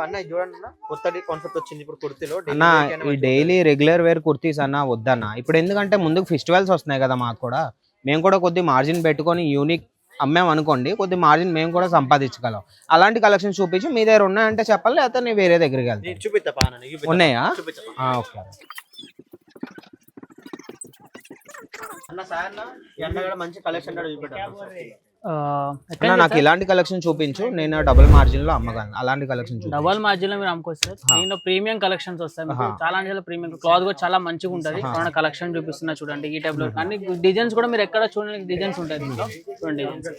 అన్న ఇది చూడండి అన్న, కొత్త కాన్సెప్ట్ వచ్చింది ఇప్పుడు కుర్తీలో. అన్న ఈ డైలీ రెగ్యులర్ వేర్ కుర్తీస్ అన్న వద్దన్న. ఇప్పుడు ఎందుకంటే ముందుకు ఫెస్టివల్స్ వస్తున్నాయి కదా మాకు కూడా. మేము కూడా కొద్ది మార్జిన్ పెట్టుకొని యూనిక్ అమ్మాం అనుకోండి, కొద్ది మార్జిన్ మేము కూడా సంపాదించగలం. అలాంటి కలెక్షన్ చూపించి మీ దగ్గర ఉన్నాయంటే చెప్పాలి, లేకపోతే నేను వేరే దగ్గరికి వెళ్తాను. చూపిస్తా ఉన్నాయా? ఓకే అన్న. సార్ అన్న ఎండ కూడా మంచి కలెక్షన్ చూపెట్టాను. నాకు ఇలాంటి కలెక్షన్ చూపించు, నేను డబుల్ మార్జిన్ లో అమ్మగలను. అలాంటి కలెక్షన్ డబుల్ మార్జిన్ లో మీరు అమ్ముకోవచ్చు. దీనిలో ప్రీమియం కలెక్షన్స్ వస్తాయి మీకు. చాలా అంటే ప్రీమియం క్లాత్ కూడా చాలా మంచిగా ఉంటుంది. కలెక్షన్ చూపిస్తున్నా చూడండి. ఈ టైప్ లో అన్ని డిజైన్స్ కూడా మీరు ఎక్కడ చూడండి డిజైన్స్ ఉంటాయి దీంట్లో. చూడండి డిజైన్స్,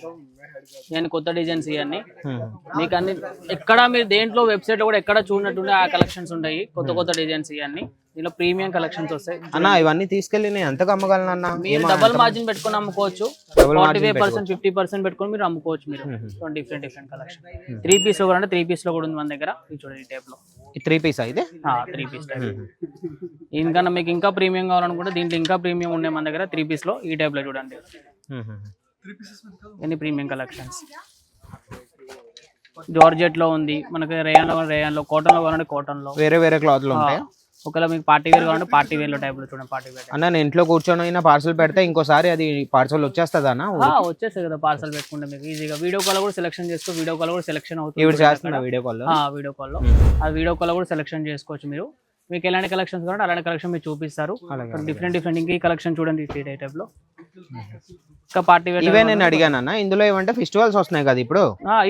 నేను కొత్త డిజైన్స్ ఇవన్నీ మీకు అన్ని ఎక్కడ మీరు దేంట్లో వెబ్సైట్ లో కూడా ఎక్కడ చూడనట్టుండే ఆ కలెక్షన్స్ ఉంటాయి. కొత్త కొత్త డిజైన్స్ ఇవన్నీ దీనిలో ప్రీమియం కలెక్షన్స్ వస్తాయి అన్న. ఇవన్నీ తీసుకెళ్లి నేను ఎంతకు అమ్మగలను అన్న? మీరు డబుల్ మార్జిన్ పెట్టుకుని అమ్ముకోవచ్చు. 45% 50% పెట్టుకుని మీరు అమ్ముకోవచ్చు. మీరు డిఫరెంట్ కలెక్షన్ 3 పీస్ లో కూడా అంటే 3 పీస్ లో కూడా ఉంది మన దగ్గర. చూడండి ఈ టైప్ లో 3 పీస్ అయితే 3 పీస్ టైప్. ఇంకన్నా మీకు ఇంకా ప్రీమియం కావాలనుకుంటే దీంట్లో ఇంకా ప్రీమియం ఉన్నాయి మన దగ్గర. 3 పీస్ లో ఈ టైప్ లో చూడండి. ఎన్ని ప్రీమియం కలెక్షన్స్. జార్జెట్ లో ఉంది మనకి, రేయాన్ లో, కాటన్ లో కావాలంటే కాటన్ లో, వేరే వేరే క్లాత్ లో ఉంటాయి. ఒకవేళ మీకు పార్టీ వేర్ కావాలంటే పార్టీ వేర్ లో టైప్ లో చూడండి. పార్టీ వేర్ అన్న నేను ఇంట్లో కూర్చొని అయినా పార్సల్ పెడితే ఇంకోసారి అది పార్సల్ వచ్చేస్తుంది అన్న? వచ్చేస్తుంది కదా పార్సల్ పెట్టుకుంటే మీకు ఈజీగా. వీడియో కాల్ కూడా సెలెక్షన్ చేసుకో. వీడియో కాల్ కూడా సెలెక్షన్ అవుతుంది. వీడియో కాల్ లో ఆ వీడియో కాల్ కూడా సెలెక్షన్ చేసుకోవచ్చు మీరు. మీకు ఎలాంటి కలెక్షన్స్ కావాలంటే అలాంటి కలెక్షన్ మీరు చూపిస్తారు. డిఫరెంట్ ఇంక ఈ కలెక్షన్ చూడండి ఈ టైప్ లో. ఇంకా పార్టీ వేర్ ఇవే నేను అడిగాను అన్న. ఇందులో ఏమంటే ఫెస్టివల్స్ వస్తున్నాయి కదా ఇప్పుడు.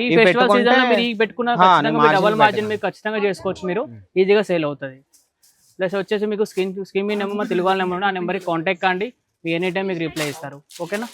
ఈ ఫెస్టివల్ సీజన్ లో మీరు ఈ పెట్టుకున్న డబుల్ మార్జిన్ మీకు ఖచ్చితంగా చేసుకోవచ్చు. మీరు ఈజీగా సేల్ అవుతుంది. ప్లస్ వచ్చేసి మీకు స్క్రీన్ మీ నెంబర్, తెలుగు వాళ్ళ నెంబర్, ఆ నెంబర్కి కాంటాక్ట్ కాండి. మీ ఎనీ టైం మీకు రిప్లై ఇస్తారు. ఓకేనా?